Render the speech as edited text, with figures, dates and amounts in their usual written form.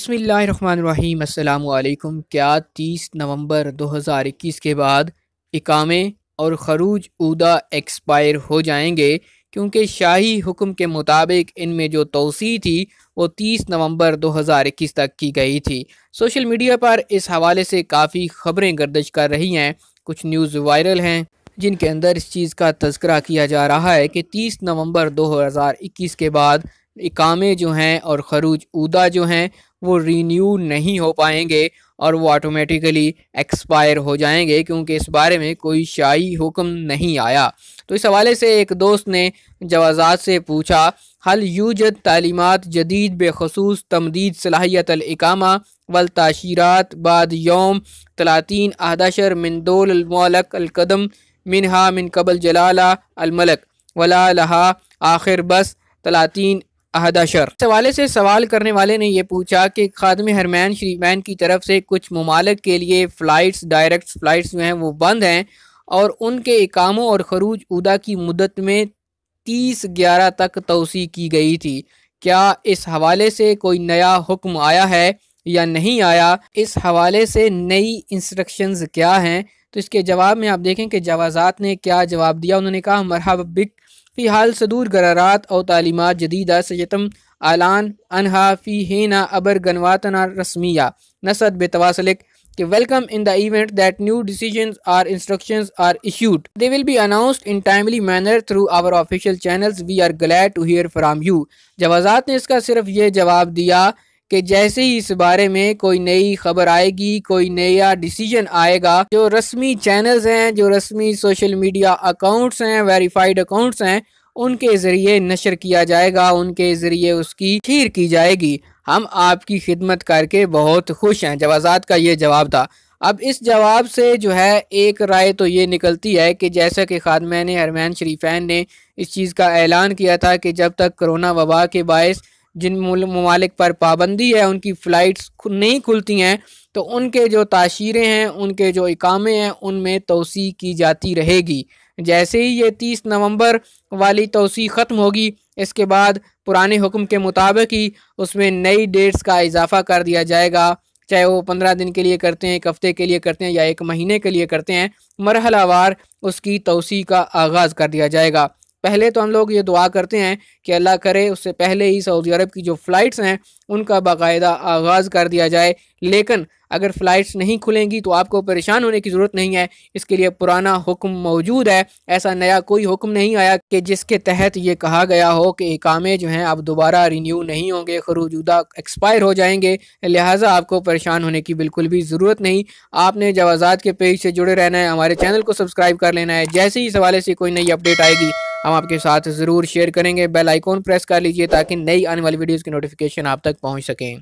बिस्मिल्लाहिर्रहमानिर्रहीम अस्सलामुअलैकुम। क्या 30 नवंबर 2021 के बाद इकामे और खरूज ऊदा एक्सपायर हो जाएंगे? क्योंकि शाही हुक्म के मुताबिक इनमें जो तौसी थी वो 30 नवंबर 2021 तक की गई थी। सोशल मीडिया पर इस हवाले से काफ़ी खबरें गर्दिश कर रही हैं। कुछ न्यूज़ वायरल हैं जिनके अंदर इस चीज़ का तज़किरा किया जा रहा है कि 30 नवंबर 2021 के बाद इकामे जो हैं और खरूज ऊदा जो हैं वो रीन्यू नहीं हो पाएंगे और वो ऑटोमेटिकली एक्सपायर हो जाएंगे, क्योंकि इस बारे में कोई शाही हुक्म नहीं आया। तो इस हवाले से एक दोस्त ने जवाज़ात से पूछा, हल यूजद तालीमात जदीद बेखसूस तमदीद सलाहियत अल इकामा वल ताशीरात बाद यौम 30 अहदशर मिन दोल अल मौलक अल कदम मिनहा मिन कबल जलाला अल मलक वला लहा आखिर बस 30 अहदशर। इस हवाले से सवाल करने वाले ने यह पूछा कि खादिम हरमैन शरीफैन की तरफ से कुछ ममालिक के लिए फ़्लाइट्स, डायरेक्ट फ़्लाइट्स जो हैं वो बंद हैं और उनके इकामों और खरूज उदा की मुद्दत में 30/11 तक तौसी की गई थी। क्या इस हवाले से कोई नया हुक्म आया है या नहीं आया? इस हवाले से नई इंस्ट्रक्शंस क्या हैं? तो इसके जवाब में आप देखें कि जवाज़ात ने क्या जवाब दिया। उन्होंने कहा, मरहबा बिक फ़ी हाल सदूर करारात और तालीमात जदीदा सयतम आलान अनहा फ़ी हेना अबर गनवातना रस्मिया नसद बेतवासलिक कि welcome in the event that new decisions or instructions are issued they will be announced in timely manner through our official channels. We are glad to hear from you. जवाज़ात ने इसका सिर्फ ये जवाब दिया कि जैसे ही इस बारे में कोई नई खबर आएगी, कोई नया डिसीजन आएगा, जो रस्मी चैनल्स हैं, जो रस्मी सोशल मीडिया अकाउंट्स हैं, वेरीफाइड अकाउंट्स हैं, उनके ज़रिए नशर किया जाएगा, उनके ज़रिए उसकी खीर की जाएगी। हम आपकी खिदमत करके बहुत खुश हैं। जवाज़ात का ये जवाब था। अब इस जवाब से जो है एक राय तो ये निकलती है कि जैसा कि खादिम हरमैन शरीफैन ने इस चीज़ का ऐलान किया था कि जब तक कोरोना वबा के बायस जिन ममालिक पर पाबंदी है उनकी फ़्लाइट्स नहीं खुलती हैं, तो उनके जो ताशीरें हैं, उनके जो इकामे हैं, उनमें तौसी की जाती रहेगी। जैसे ही ये 30 नवंबर वाली तौसी ख़त्म होगी, इसके बाद पुराने हुक्म के मुताबिक ही उसमें नई डेट्स का इजाफ़ा कर दिया जाएगा। चाहे वो 15 दिन के लिए करते हैं, 1 हफ़्ते के लिए करते हैं या 1 महीने के लिए करते हैं, मरहलावार उसकी तौसी का आगाज़ कर दिया जाएगा। पहले तो हम लोग ये दुआ करते हैं कि अल्लाह करे उससे पहले ही सऊदी अरब की जो फ़्लाइट्स हैं उनका बाकायदा आगाज़ कर दिया जाए। लेकिन अगर फ़्लाइट्स नहीं खुलेंगी तो आपको परेशान होने की ज़रूरत नहीं है, इसके लिए पुराना हुक्म मौजूद है। ऐसा नया कोई हुक्म नहीं आया कि जिसके तहत ये कहा गया हो कि इकामे जो हैं अब दोबारा रिन्यू नहीं होंगे, खरूजुदा एक्सपायर हो जाएंगे। लिहाजा आपको परेशान होने की बिल्कुल भी ज़रूरत नहीं। आपने जवाज़ात के पेज से जुड़े रहना है, हमारे चैनल को सब्सक्राइब कर लेना है। जैसे ही इस हवाले से कोई नई अपडेट आएगी हम आपके साथ ज़रूर शेयर करेंगे। बेल आइकॉन प्रेस कर लीजिए ताकि नई आने वाली वीडियोज़ की नोटिफिकेशन आप तक पहुँच सकें।